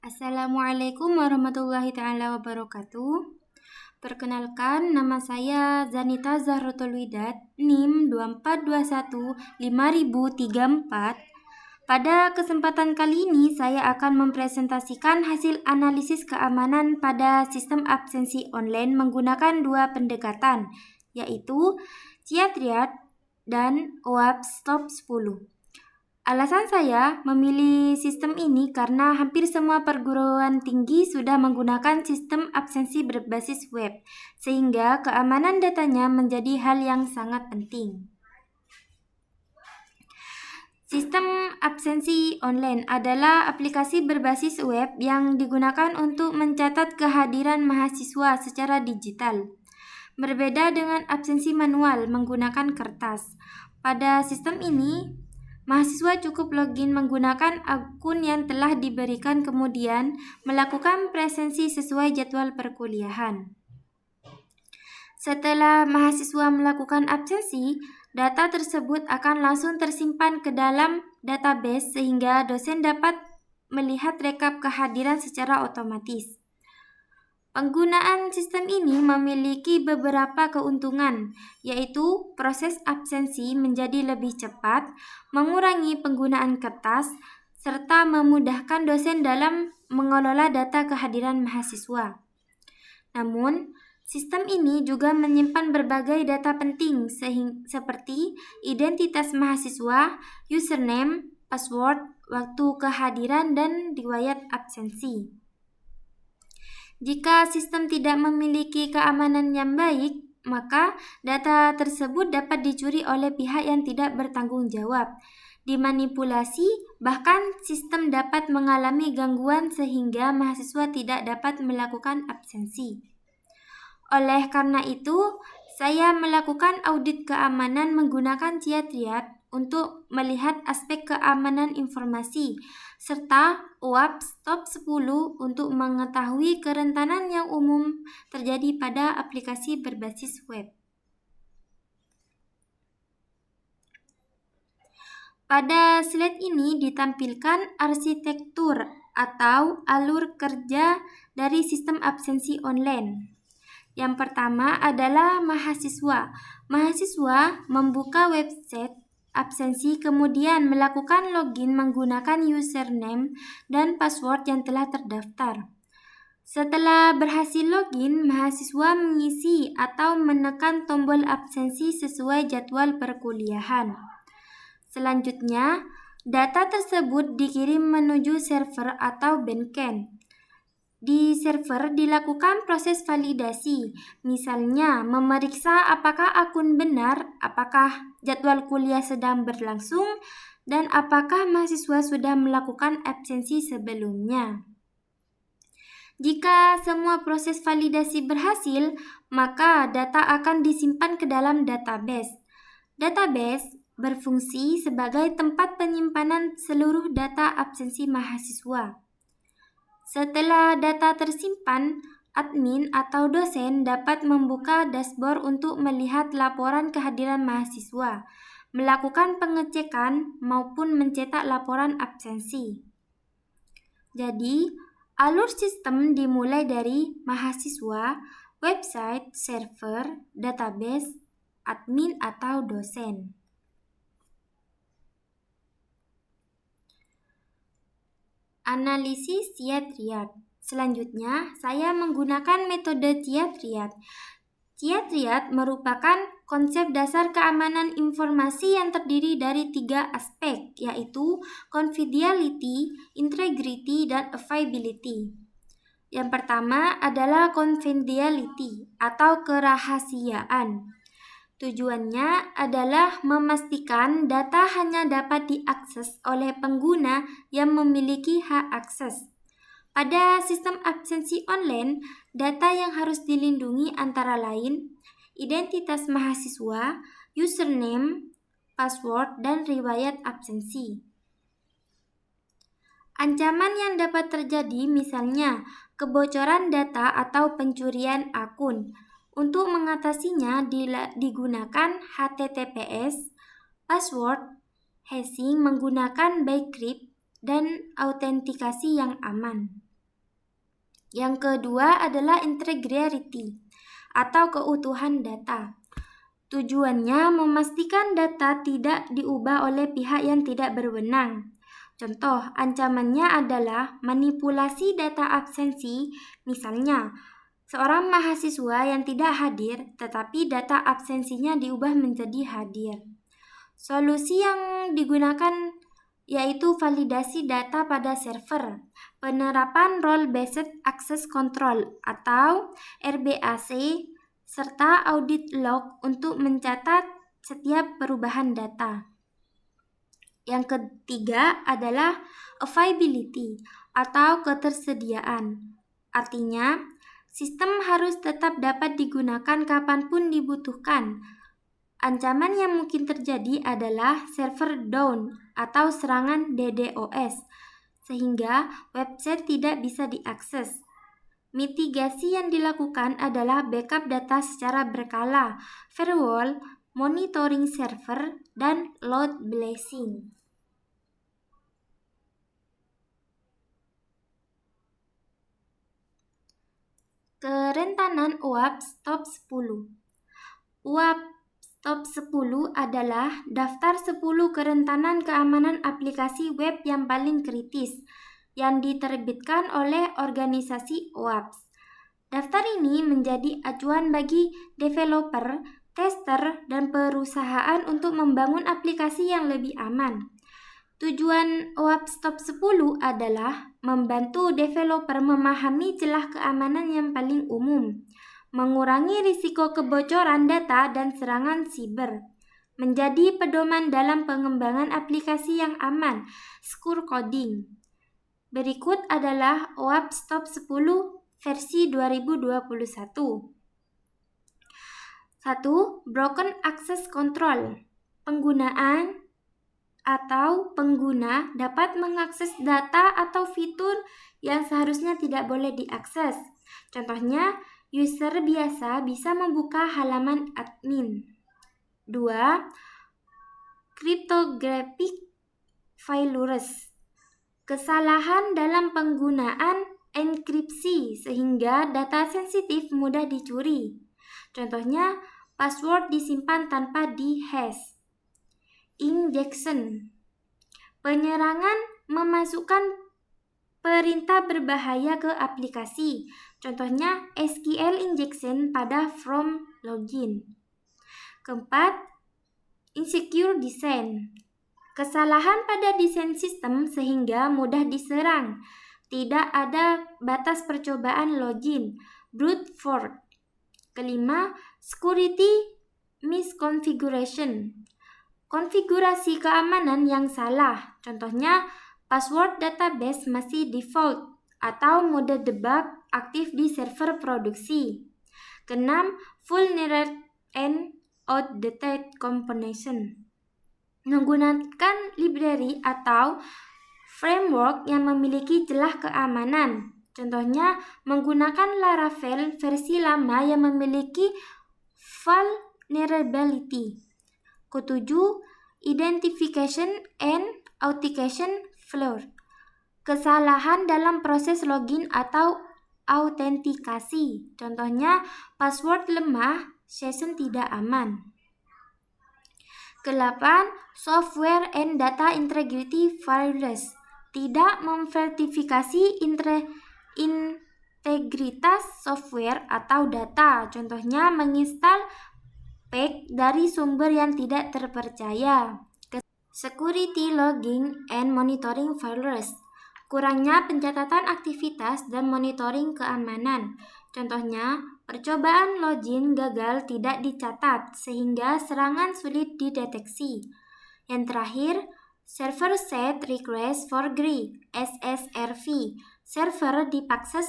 Assalamualaikum warahmatullahi taala wabarakatuh. Perkenalkan, nama saya Zanita Zahrotul Widat, NIM 24215034. Pada kesempatan kali ini, saya akan mempresentasikan hasil analisis keamanan pada sistem absensi online menggunakan dua pendekatan, yaitu CIATRIAD dan OWASP Top 10. Alasan saya memilih sistem ini karena hampir semua perguruan tinggi sudah menggunakan sistem absensi berbasis web, sehingga keamanan datanya menjadi hal yang sangat penting. Sistem absensi online adalah aplikasi berbasis web yang digunakan untuk mencatat kehadiran mahasiswa secara digital. Berbeda dengan absensi manual menggunakan kertas. Pada sistem ini, mahasiswa cukup login menggunakan akun yang telah diberikan kemudian melakukan presensi sesuai jadwal perkuliahan. Setelah mahasiswa melakukan absensi, data tersebut akan langsung tersimpan ke dalam database sehingga dosen dapat melihat rekap kehadiran secara otomatis. Penggunaan sistem ini memiliki beberapa keuntungan, yaitu proses absensi menjadi lebih cepat, mengurangi penggunaan kertas, serta memudahkan dosen dalam mengelola data kehadiran mahasiswa. Namun, sistem ini juga menyimpan berbagai data penting seperti identitas mahasiswa, username, password, waktu kehadiran, dan riwayat absensi. Jika sistem tidak memiliki keamanan yang baik, maka data tersebut dapat dicuri oleh pihak yang tidak bertanggung jawab, dimanipulasi, bahkan sistem dapat mengalami gangguan sehingga mahasiswa tidak dapat melakukan absensi. Oleh karena itu, saya melakukan audit keamanan menggunakan CIATRIAD untuk melihat aspek keamanan informasi, serta OWASP Top 10 untuk mengetahui kerentanan yang umum terjadi pada aplikasi berbasis web. Pada slide ini ditampilkan arsitektur atau alur kerja dari sistem absensi online. Yang pertama adalah mahasiswa. Mahasiswa membuka website absensi kemudian melakukan login menggunakan username dan password yang telah terdaftar. Setelah berhasil login, mahasiswa mengisi atau menekan tombol absensi sesuai jadwal perkuliahan. Selanjutnya, data tersebut dikirim menuju server atau backend. Di server dilakukan proses validasi, misalnya memeriksa apakah akun benar, apakah jadwal kuliah sedang berlangsung, dan apakah mahasiswa sudah melakukan absensi sebelumnya. Jika semua proses validasi berhasil, maka data akan disimpan ke dalam database. Database berfungsi sebagai tempat penyimpanan seluruh data absensi mahasiswa. Setelah data tersimpan, admin atau dosen dapat membuka dashboard untuk melihat laporan kehadiran mahasiswa, melakukan pengecekan maupun mencetak laporan absensi. Jadi, alur sistem dimulai dari mahasiswa, website, server, database, admin atau dosen. Analisis CIATRIAD. Selanjutnya, saya menggunakan metode CIATRIAD. CIATRIAD merupakan konsep dasar keamanan informasi yang terdiri dari 3 aspek, yaitu confidentiality, integrity, dan availability. Yang pertama adalah confidentiality atau kerahasiaan. Tujuannya adalah memastikan data hanya dapat diakses oleh pengguna yang memiliki hak akses. Pada sistem absensi online, data yang harus dilindungi antara lain identitas mahasiswa, username, password, dan riwayat absensi. Ancaman yang dapat terjadi misalnya kebocoran data atau pencurian akun. Untuk mengatasinya digunakan HTTPS, password, hashing menggunakan Bcrypt, dan autentikasi yang aman. Yang kedua adalah integrity atau keutuhan data. Tujuannya memastikan data tidak diubah oleh pihak yang tidak berwenang. Contoh, ancamannya adalah manipulasi data absensi, misalnya seorang mahasiswa yang tidak hadir tetapi data absensinya diubah menjadi hadir. Solusi yang digunakan yaitu validasi data pada server, penerapan Role-Based Access Control atau RBAC, serta audit log untuk mencatat setiap perubahan data. Yang ketiga adalah availability atau ketersediaan. Artinya, sistem harus tetap dapat digunakan kapanpun dibutuhkan. Ancaman yang mungkin terjadi adalah server down atau serangan DDoS, sehingga website tidak bisa diakses. Mitigasi yang dilakukan adalah backup data secara berkala, firewall, monitoring server, dan load balancing. Kerentanan OWASP Top 10. OWASP Top 10 adalah daftar 10 kerentanan keamanan aplikasi web yang paling kritis yang diterbitkan oleh organisasi OWASP. Daftar ini menjadi acuan bagi developer, tester, dan perusahaan untuk membangun aplikasi yang lebih aman. Tujuan OWASP Top 10 adalah membantu developer memahami celah keamanan yang paling umum, mengurangi risiko kebocoran data dan serangan siber, menjadi pedoman dalam pengembangan aplikasi yang aman, secure coding. Berikut adalah OWASP Top 10 versi 2021. 1. Broken Access Control. Penggunaan atau pengguna dapat mengakses data atau fitur yang seharusnya tidak boleh diakses. Contohnya, user biasa bisa membuka halaman admin. 2. Cryptographic failures. Kesalahan dalam penggunaan enkripsi sehingga data sensitif mudah dicuri. Contohnya, password disimpan tanpa dihash. Injection. Penyerangan memasukkan perintah berbahaya ke aplikasi. Contohnya SQL injection pada from login. Keempat, insecure design. Kesalahan pada desain sistem sehingga mudah diserang. Tidak ada batas percobaan login. Brute force. Kelima, security misconfiguration. Konfigurasi keamanan yang salah. Contohnya, password database masih default atau mode debug aktif di server produksi. Keenam, vulnerable and outdated combination. Menggunakan library atau framework yang memiliki celah keamanan. Contohnya, menggunakan Laravel versi lama yang memiliki vulnerability. Ketujuh, identification and authentication flaw. Kesalahan dalam proses login atau autentikasi. Contohnya, password lemah, session tidak aman. Ke-8, software and data integrity failures. Tidak memverifikasi integritas software atau data. Contohnya, menginstal pack dari sumber yang tidak terpercaya. Security logging and monitoring failures. Kurangnya pencatatan aktivitas dan monitoring keamanan. Contohnya, percobaan login gagal tidak dicatat sehingga serangan sulit dideteksi. Yang terakhir, server set request for forgery (SSRV). Server dipaksa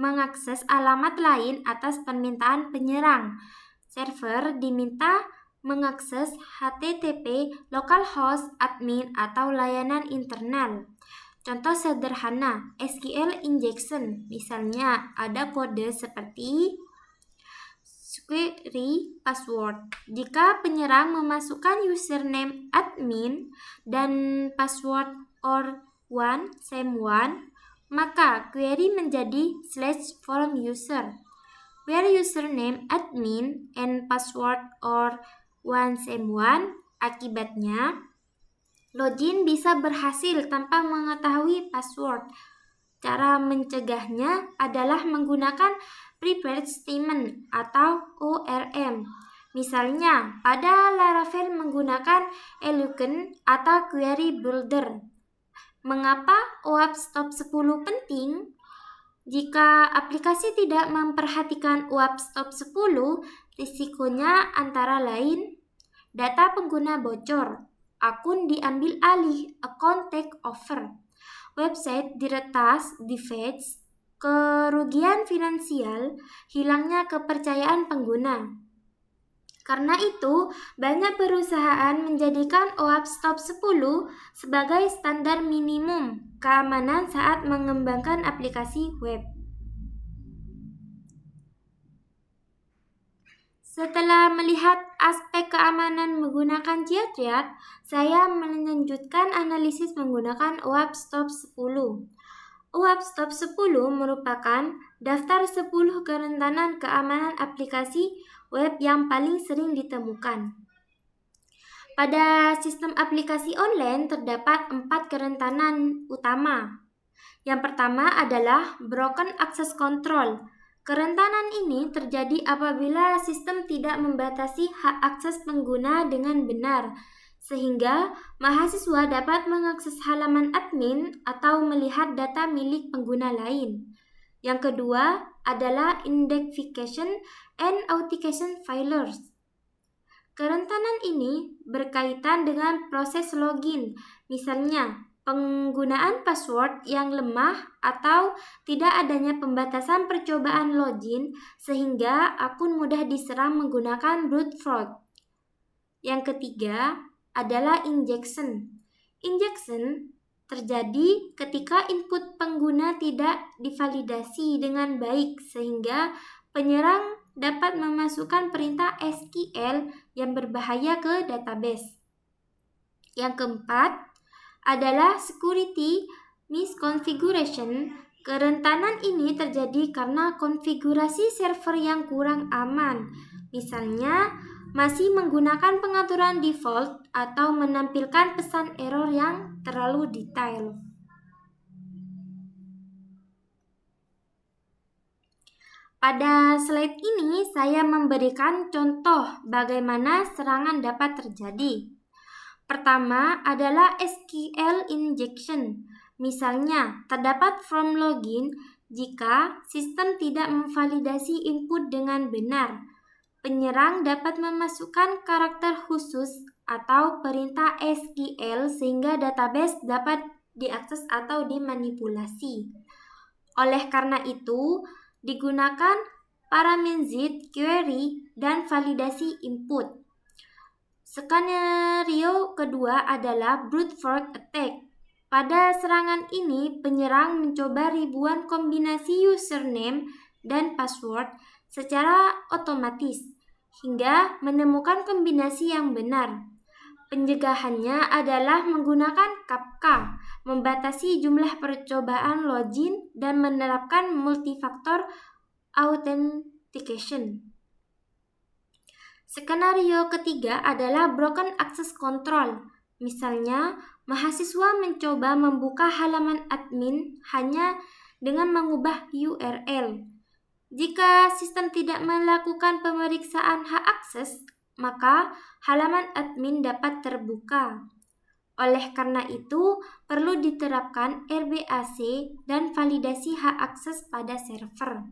mengakses alamat lain atas permintaan penyerang. Server diminta mengakses HTTP localhost admin atau layanan internal. Contoh sederhana, SQL injection. Misalnya ada kode seperti query password. Jika penyerang memasukkan username admin dan password or one same one, maka query menjadi /from user, where username admin and password or one same one. Akibatnya, login bisa berhasil tanpa mengetahui password. Cara mencegahnya adalah menggunakan prepared statement atau ORM. Misalnya, pada Laravel menggunakan Elegant atau Query Builder. Mengapa OAuth Stop 10 penting? Jika aplikasi tidak memperhatikan OAuth Stop 10, risikonya antara lain data pengguna bocor, akun diambil alih, account takeover, website diretas, defaced, kerugian finansial, hilangnya kepercayaan pengguna. Karena itu, banyak perusahaan menjadikan OAuth Stop 10 sebagai standar minimum keamanan saat mengembangkan aplikasi web. Setelah melihat aspek keamanan menggunakan Giat, saya melanjutkan analisis menggunakan OAuth Stop 10. OAuth Stop 10 merupakan daftar 10 kerentanan keamanan aplikasi web yang paling sering ditemukan. Pada sistem aplikasi online terdapat 4 kerentanan utama. Yang pertama adalah Broken Access Control. Kerentanan ini terjadi apabila sistem tidak membatasi hak akses pengguna dengan benar, sehingga mahasiswa dapat mengakses halaman admin atau melihat data milik pengguna lain. Yang kedua adalah Indexification and Authentication Failures. Kerentanan ini berkaitan dengan proses login, misalnya penggunaan password yang lemah atau tidak adanya pembatasan percobaan login sehingga akun mudah diserang menggunakan brute force. Yang ketiga adalah injection. Injection terjadi ketika input pengguna tidak divalidasi dengan baik sehingga penyerang dapat memasukkan perintah SQL yang berbahaya ke database. Yang keempat adalah security misconfiguration. Kerentanan ini terjadi karena konfigurasi server yang kurang aman. Misalnya, masih menggunakan pengaturan default atau menampilkan pesan error yang terlalu detail. Pada slide ini saya memberikan contoh bagaimana serangan dapat terjadi. Pertama adalah SQL injection. Misalnya, terdapat from login jika sistem tidak memvalidasi input dengan benar. Penyerang dapat memasukkan karakter khusus atau perintah SQL sehingga database dapat diakses atau dimanipulasi. Oleh karena itu, digunakan parameterized query dan validasi input. Skenario kedua adalah brute force attack. Pada serangan ini, penyerang mencoba ribuan kombinasi username dan password secara otomatis hingga menemukan kombinasi yang benar. Pencegahannya adalah menggunakan Kafka, membatasi jumlah percobaan login dan menerapkan multifaktor authentication. Skenario ketiga adalah broken access control. Misalnya, mahasiswa mencoba membuka halaman admin hanya dengan mengubah URL. Jika sistem tidak melakukan pemeriksaan hak akses, maka halaman admin dapat terbuka. Oleh karena itu, perlu diterapkan RBAC dan validasi hak akses pada server.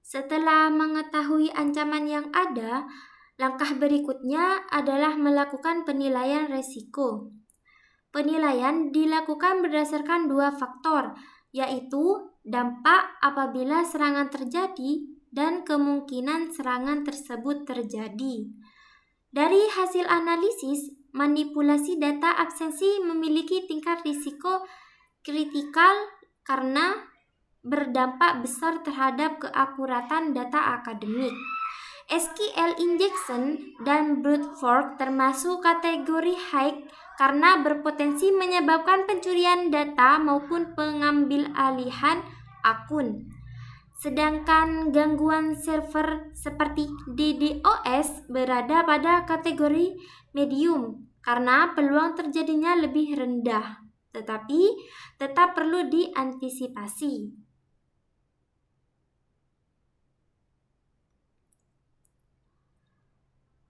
Setelah mengetahui ancaman yang ada, langkah berikutnya adalah melakukan penilaian risiko. Penilaian dilakukan berdasarkan 2 faktor, yaitu dampak apabila serangan terjadi dan kemungkinan serangan tersebut terjadi. Dari hasil analisis, manipulasi data absensi memiliki tingkat risiko kritikal karena berdampak besar terhadap keakuratan data akademik. SQL injection dan brute force termasuk kategori high karena berpotensi menyebabkan pencurian data maupun pengambil alihan akun. Sedangkan gangguan server seperti DDoS berada pada kategori medium karena peluang terjadinya lebih rendah, tetapi tetap perlu diantisipasi.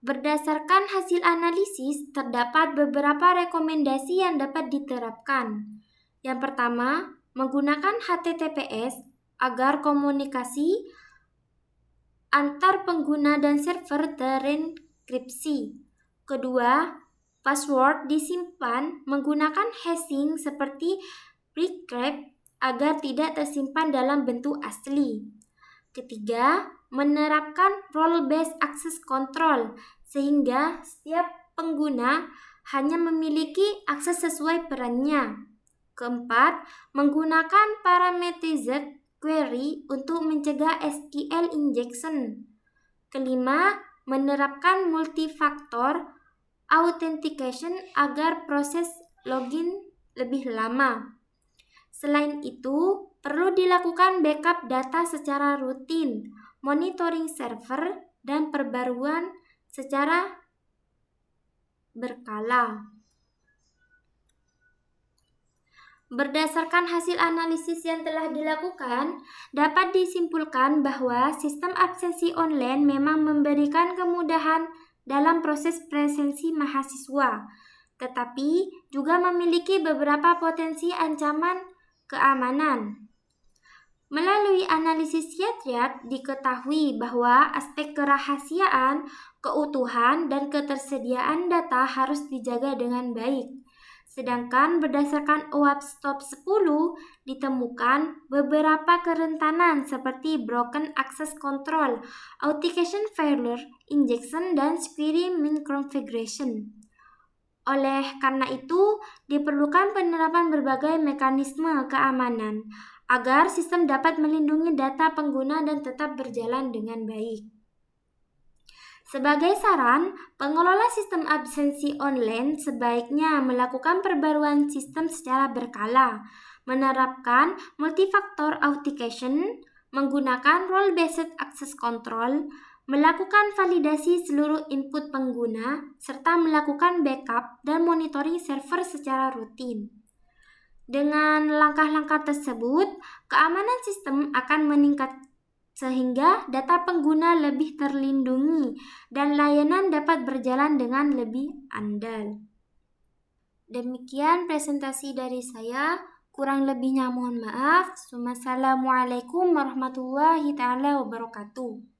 Berdasarkan hasil analisis, terdapat beberapa rekomendasi yang dapat diterapkan. Yang pertama, menggunakan HTTPS agar komunikasi antar pengguna dan server terenkripsi. Kedua, password disimpan menggunakan hashing seperti precrypt agar tidak tersimpan dalam bentuk asli. Ketiga, menerapkan role-based access control sehingga setiap pengguna hanya memiliki akses sesuai perannya. Keempat, menggunakan parameterized query untuk mencegah SQL injection. Kelima, menerapkan multifaktor authentication agar proses login lebih lama. Selain itu, perlu dilakukan backup data secara rutin, monitoring server, dan perbaruan secara berkala. Berdasarkan hasil analisis yang telah dilakukan, dapat disimpulkan bahwa sistem absensi online memang memberikan kemudahan dalam proses presensi mahasiswa, tetapi juga memiliki beberapa potensi ancaman keamanan. Melalui analisis Yatryat diketahui bahwa aspek kerahasiaan, keutuhan, dan ketersediaan data harus dijaga dengan baik. Sedangkan berdasarkan OWASP Top 10 ditemukan beberapa kerentanan seperti broken access control, authentication failure, injection, dan query misconfiguration. Oleh karena itu, diperlukan penerapan berbagai mekanisme keamanan agar sistem dapat melindungi data pengguna dan tetap berjalan dengan baik. Sebagai saran, pengelola sistem absensi online sebaiknya melakukan perbaruan sistem secara berkala, menerapkan multifaktor authentication, menggunakan role-based access control, melakukan validasi seluruh input pengguna, serta melakukan backup dan monitoring server secara rutin. Dengan langkah-langkah tersebut, keamanan sistem akan meningkat sehingga data pengguna lebih terlindungi dan layanan dapat berjalan dengan lebih andal. Demikian presentasi dari saya, kurang lebihnya mohon maaf. Wassalamualaikum warahmatullahi wabarakatuh.